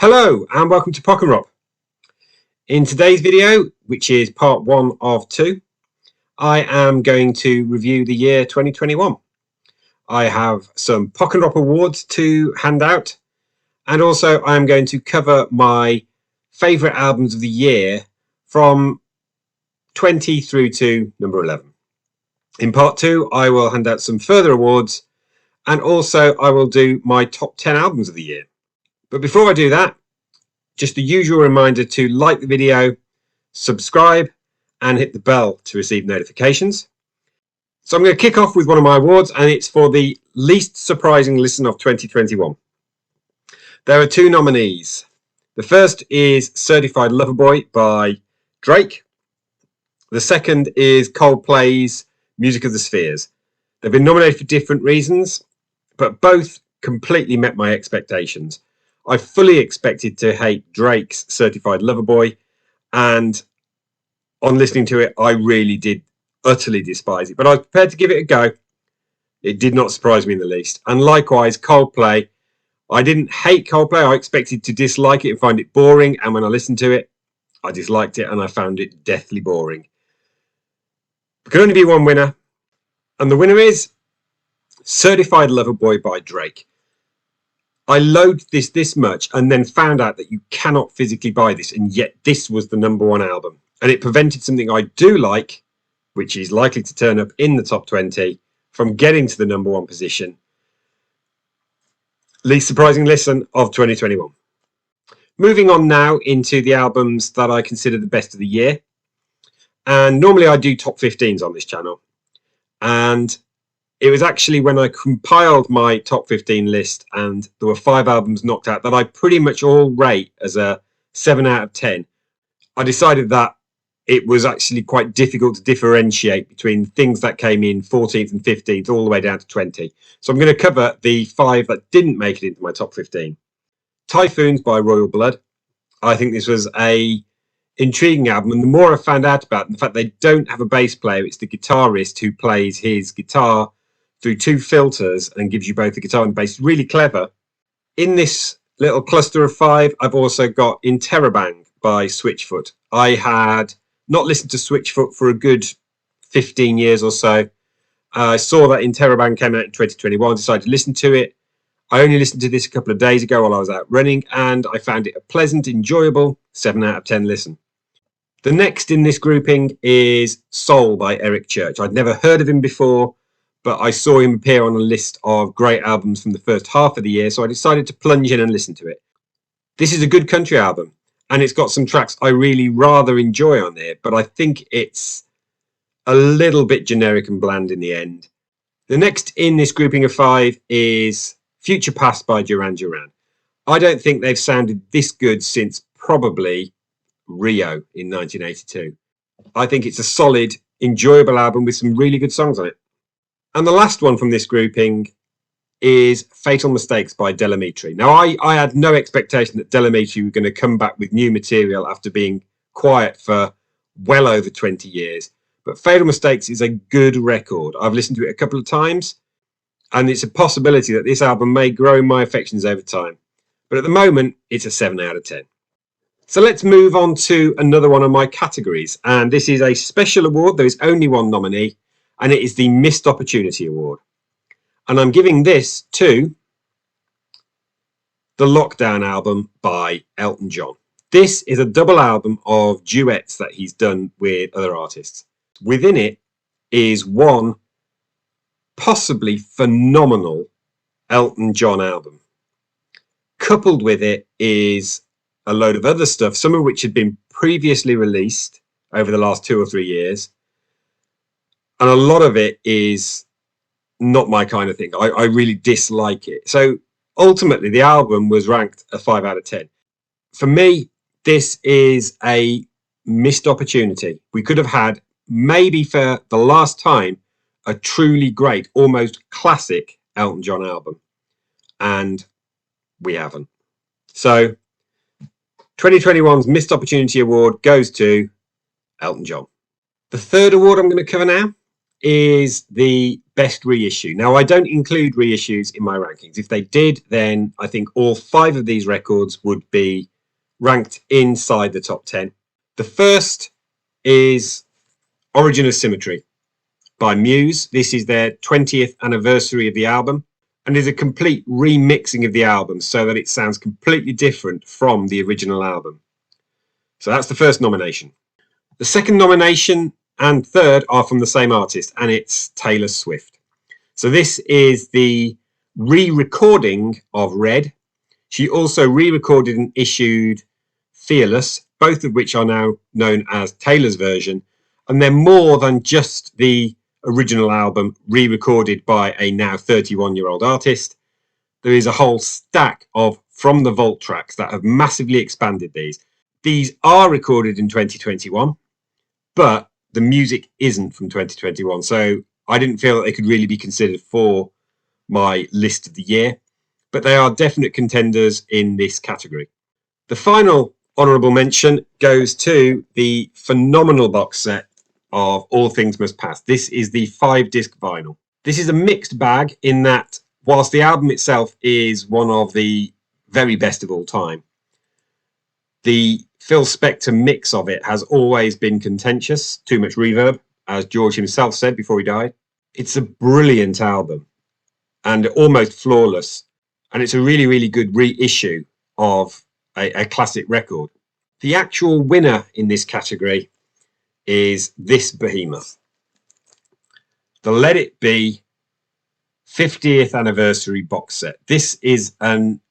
Hello and welcome to Pockenrop. In today's video, which is part 1 of 2, I am going to review the year 2021. I have some Pockenrop awards to hand out, and also I'm going to cover my favourite albums of the year from 20 through to number 11. In part 2, I will hand out some further awards, and also I will do my top 10 albums of the year. But before I do that, just the usual reminder to like the video, subscribe, and hit the bell to receive notifications. So I'm going to kick off with one of my awards, and it's for the least surprising listen of 2021. There are 2 nominees. The first is Certified Lover Boy by Drake. The second is Coldplay's Music of the Spheres. They've been nominated for different reasons, but both completely met my expectations. I fully expected to hate Drake's Certified Lover Boy, and on listening to it, I really did utterly despise it. But I was prepared to give it a go. It did not surprise me in the least. And likewise, Coldplay. I didn't hate Coldplay. I expected to dislike it and find it boring. And when I listened to it, I disliked it and I found it deathly boring. There can only be one winner. And the winner is Certified Lover Boy by Drake. I loathed this much and then found out that you cannot physically buy this, and yet this was the number 1 album. And it prevented something I do like, which is likely to turn up in the top 20, from getting to the number 1 position. Least surprising listen of 2021. Moving on now into the albums that I consider the best of the year. And normally I do top 15s on this channel. And it was actually when I compiled my top 15 list and there were 5 albums knocked out that I pretty much all rate as a 7 out of 10. I decided that it was actually quite difficult to differentiate between things that came in 14th and 15th all the way down to 20. So I'm going to cover the 5 that didn't make it into my top 15. Typhoons by Royal Blood. I think this was a intriguing album, and the more I found out about it, the fact they don't have a bass player, it's the guitarist who plays his guitar through 2 filters and gives you both the guitar and the bass. Really clever. In this little cluster of 5, I've also got Interrobang by Switchfoot. I had not listened to Switchfoot for a good 15 years or so. I saw that Interrobang came out in 2021, decided to listen to it. I only listened to this a couple of days ago while I was out running, and I found it a pleasant, enjoyable 7 out of 10 listen. The next in this grouping is Soul by Eric Church. I'd never heard of him before, but I saw him appear on a list of great albums from the first half of the year, so I decided to plunge in and listen to it. This is a good country album, and it's got some tracks I really rather enjoy on there, but I think it's a little bit generic and bland in the end. The next in this grouping of 5 is Future Past by Duran Duran. I don't think they've sounded this good since probably Rio in 1982. I think it's a solid, enjoyable album with some really good songs on it. And the last one from this grouping is Fatal Mistakes by Delamitri. Now, I had no expectation that Delamitri were going to come back with new material after being quiet for well over 20 years. But Fatal Mistakes is a good record. I've listened to it a couple of times, and it's a possibility that this album may grow in my affections over time. But at the moment, it's a 7 out of 10. So let's move on to another one of my categories. And this is a special award. There is only 1 nominee, and it is the Missed Opportunity Award. And I'm giving this to the Lockdown album by Elton John. This is a double album of duets that he's done with other artists. Within it is one possibly phenomenal Elton John album. Coupled with it is a load of other stuff, some of which had been previously released over the last 2 or 3 years. And a lot of it is not my kind of thing. I really dislike it. So ultimately, the album was ranked a 5 out of 10. For me, this is a missed opportunity. We could have had, maybe for the last time, a truly great, almost classic Elton John album. And we haven't. So 2021's Missed Opportunity Award goes to Elton John. The third award I'm going to cover now is the best reissue. Now, I don't include reissues in my rankings. If they did, then I think all 5 of these records would be ranked inside the top 10. The first is Origin of Symmetry by Muse. This is their 20th anniversary of the album and is a complete remixing of the album so that it sounds completely different from the original album. So that's the first nomination. The second nomination and third are from the same artist, and it's Taylor Swift. So this is the re-recording of Red. She also re-recorded and issued Fearless, both of which are now known as Taylor's version, and they're more than just the original album re-recorded by a now 31-year-old artist. There is a whole stack of From the Vault tracks that have massively expanded these. These are recorded in 2021, but the music isn't from 2021, so I didn't feel that they could really be considered for my list of the year, but they are definite contenders in this category. The final honourable mention goes to the phenomenal box set of All Things Must Pass. This is the 5-disc vinyl. This is a mixed bag in that whilst the album itself is one of the very best of all time, the Phil Spector mix of it has always been contentious, too much reverb, as George himself said before he died. It's a brilliant album and almost flawless, and it's a really, really good reissue of a classic record. The actual winner in this category is this behemoth, the Let It Be 50th anniversary box set. This is an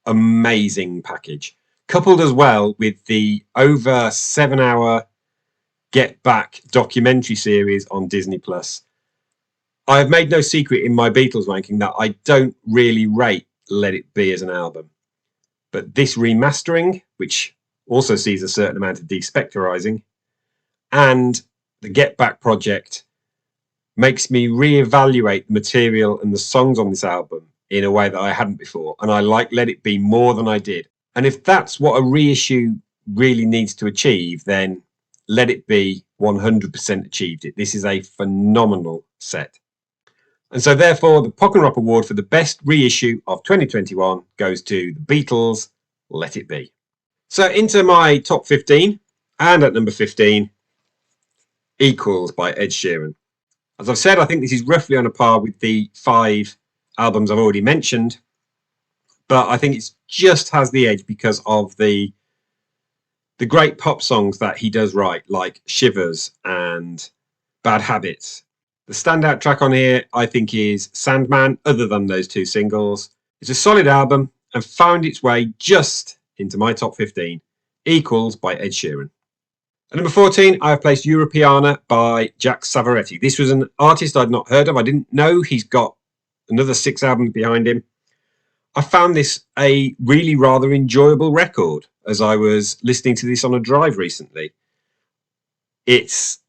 amazing package, coupled as well with the over 7-hour Get Back documentary series on Disney Plus. I have made no secret in my Beatles ranking that I don't really rate Let It Be as an album, but this remastering, which also sees a certain amount of despectorizing, and the Get Back project makes me reevaluate the material and the songs on this album in a way that I hadn't before, and I like Let It Be more than I did. And if that's what a reissue really needs to achieve, then Let It Be 100% achieved it. This is a phenomenal set. And so therefore, the Pockenrop Award for the best reissue of 2021 goes to the Beatles' Let It Be. So into my top 15, and at number 15, Equals by Ed Sheeran. As I've said, I think this is roughly on a par with the 5 albums I've already mentioned, but I think it just has the edge because of the great pop songs that he does write, like Shivers and Bad Habits. The standout track on here, I think, is Sandman, other than those 2 singles. It's a solid album and found its way just into my top 15, Equals by Ed Sheeran. At number 14, I have placed Europeana by Jack Savaretti. This was an artist I'd not heard of. I didn't know he's got another 6 albums behind him. I found this a really rather enjoyable record as I was listening to this on a drive recently. It's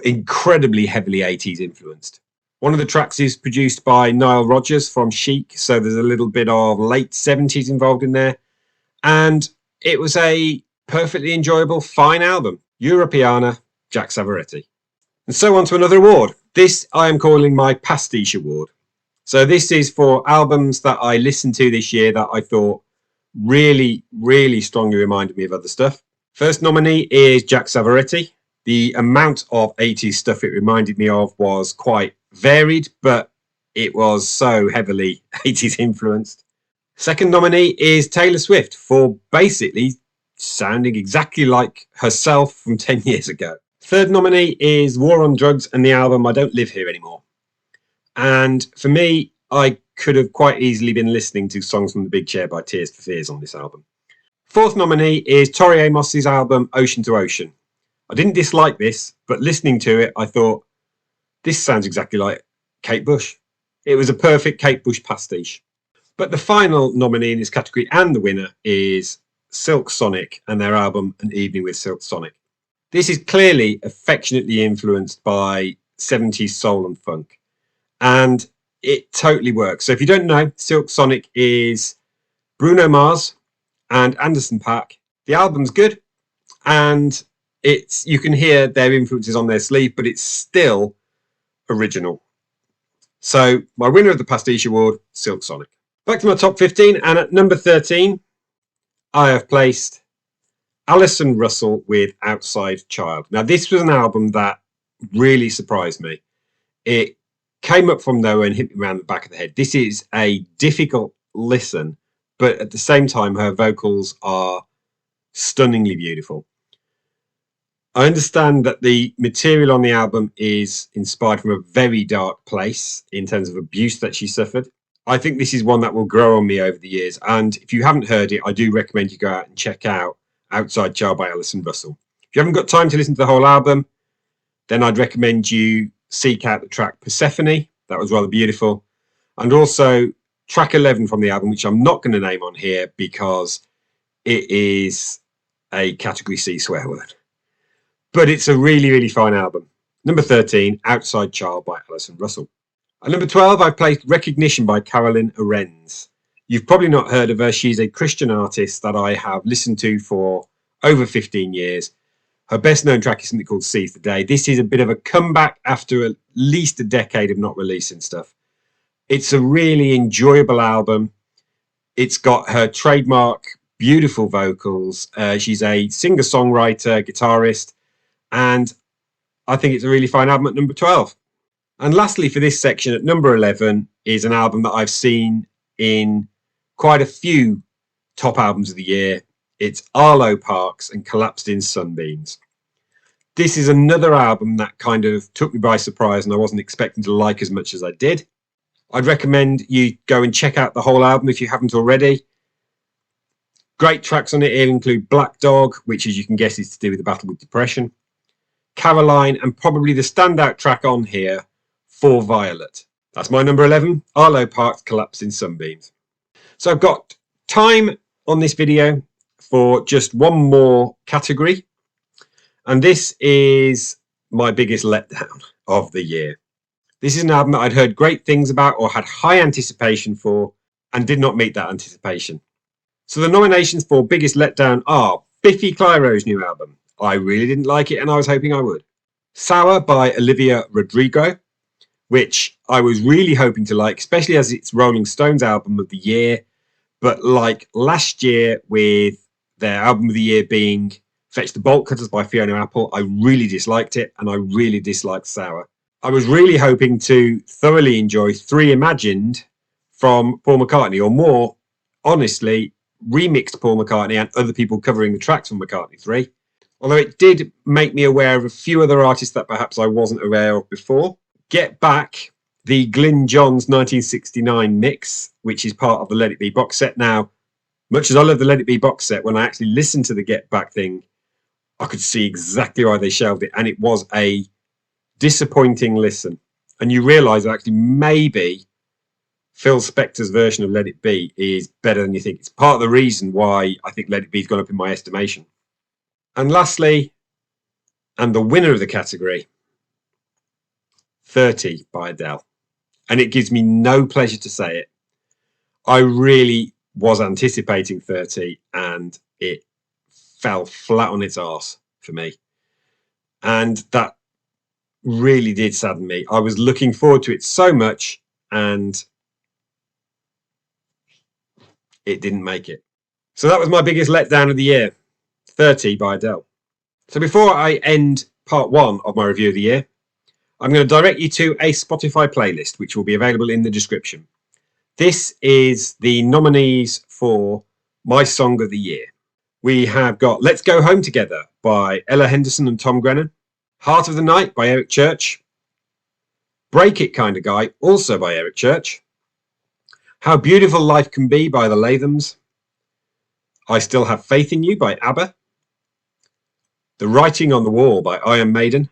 incredibly heavily 80s influenced. One of the tracks is produced by Nile Rodgers from Chic, so there's a little bit of late 70s involved in there. And it was a perfectly enjoyable, fine album. Europeana, Jack Savaretti. And so on to another award. This I am calling my Pastiche Award. So this is for albums that I listened to this year that I thought really, really strongly reminded me of other stuff. First nominee is Jack Savaretti. The amount of 80s stuff it reminded me of was quite varied, but it was so heavily 80s influenced. Second nominee is Taylor Swift for basically sounding exactly like herself from 10 years ago. Third nominee is War on Drugs and the album I Don't Live Here Anymore. And for me, I could have quite easily been listening to Songs from the Big Chair by Tears for Fears on this album. Fourth nominee is Tori Amos's album Ocean to Ocean. I didn't dislike this, but listening to it, I thought, this sounds exactly like Kate Bush. It was a perfect Kate Bush pastiche. But the final nominee in this category and the winner is Silk Sonic and their album An Evening with Silk Sonic. This is clearly affectionately influenced by 70s soul and funk, and it totally works. So if you don't know, Silk Sonic is Bruno Mars and Anderson .Paak. The album's good, and you can hear their influences on their sleeve, but it's still original. So my winner of the Pastiche Award, Silk Sonic. Back to my top 15, and at number 13, I have placed Alison Russell with Outside Child. Now, this was an album that really surprised me. It came up from nowhere and hit me around the back of the head. This is a difficult listen, but at the same time, her vocals are stunningly beautiful. I understand that the material on the album is inspired from a very dark place in terms of abuse that she suffered. I think this is one that will grow on me over the years. And if you haven't heard it, I do recommend you go out and check out Outside Child by Alison Russell. If you haven't got time to listen to the whole album, then I'd recommend you seek out the track Persephone. That was rather beautiful. And also track 11 from the album, which I'm not going to name on here because it is a category C swear word. But it's a really, really fine album. Number 13, Outside Child by Alison Russell. At number 12, I placed Recognition by Carolyn Arends. You've probably not heard of her. She's a Christian artist that I have listened to for over 15 years. Her best known track is something called Seize the Day. This is a bit of a comeback after at least a decade of not releasing stuff. It's a really enjoyable album. It's got her trademark beautiful vocals. She's a singer-songwriter, guitarist, and I think it's a really fine album at number 12. And lastly, for this section, at number 11 is an album that I've seen in quite a few top albums of the year. It's Arlo Parks and Collapsed in Sunbeams. This is another album that kind of took me by surprise and I wasn't expecting to like as much as I did. I'd recommend you go and check out the whole album if you haven't already. Great tracks on it here include Black Dog, which, as you can guess, is to do with the battle with depression, Caroline, and probably the standout track on here, For Violet. That's my number 11, Arlo Parks, Collapsed in Sunbeams. So I've got time on this video for just one more category, and this is my biggest letdown of the year. This is an album that I'd heard great things about or had high anticipation for and did not meet that anticipation. So the nominations for biggest letdown are Biffy Clyro's new album. I really didn't like it and I was hoping I would. Sour by Olivia Rodrigo, which I was really hoping to like, especially as it's Rolling Stones album of the year. But like last year with their album of the year being Fetch the Bolt Cutters by Fiona Apple, I really disliked it and I really disliked Sour. I was really hoping to thoroughly enjoy Three Imagined from Paul McCartney, or more honestly, remixed Paul McCartney and other people covering the tracks from McCartney 3. Although it did make me aware of a few other artists that perhaps I wasn't aware of before. Get Back, the Glyn Johns 1969 mix, which is part of the Let It Be box set. Now, much as I love the Let It Be box set, when I actually listened to the Get Back thing, I could see exactly why they shelved it, and it was a disappointing listen. And you realise that actually maybe Phil Spector's version of Let It Be is better than you think. It's part of the reason why I think Let It Be's gone up in my estimation. And lastly, and the winner of the category, 30 by Adele. And it gives me no pleasure to say it. I really was anticipating 30 and it fell flat on its arse for me. And that really did sadden me. I was looking forward to it so much and it didn't make it. So that was my biggest letdown of the year, 30 by Adele. So before I end part one of my review of the year, I'm going to direct you to a Spotify playlist, which will be available in the description. This is the nominees for my song of the year. We have got Let's Go Home Together by Ella Henderson and Tom Grennan, Heart of the Night by Eric Church, Break It Kind of Guy, also by Eric Church, How Beautiful Life Can Be by the Lathams, I Still Have Faith in You by ABBA, The Writing on the Wall by Iron Maiden,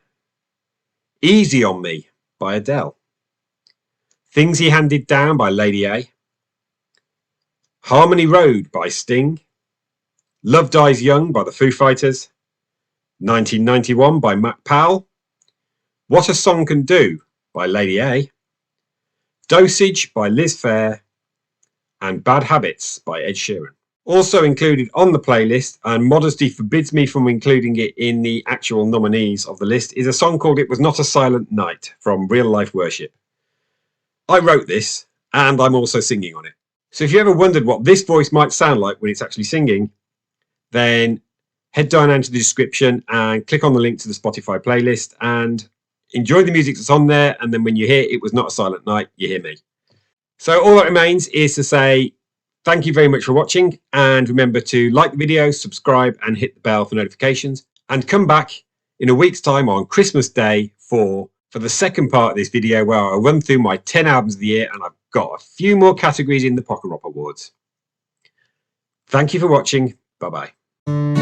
Easy on Me by Adele, Things He Handed Down by Lady A, Harmony Road by Sting, Love Dies Young by the Foo Fighters, 1991 by Mac Powell, What a Song Can Do by Lady A, Dosage by Liz Phair, and Bad Habits by Ed Sheeran. Also included on the playlist, and modesty forbids me from including it in the actual nominees of the list, is a song called It Was Not a Silent Night from Real Life Worship. I wrote this, and I'm also singing on it. So if you ever wondered what this voice might sound like when it's actually singing, then head down into the description and click on the link to the Spotify playlist and enjoy the music that's on there. And then when you hear It Was Not a Silent Night, you hear me. So all that remains is to say thank you very much for watching, and remember to like the video, subscribe, and hit the bell for notifications, and come back in a week's time on Christmas Day for the second part of this video, where I'll run through my 10 albums of the year, and I've got a few more categories in the Pockenrop Awards. Thank you for watching. Bye-bye.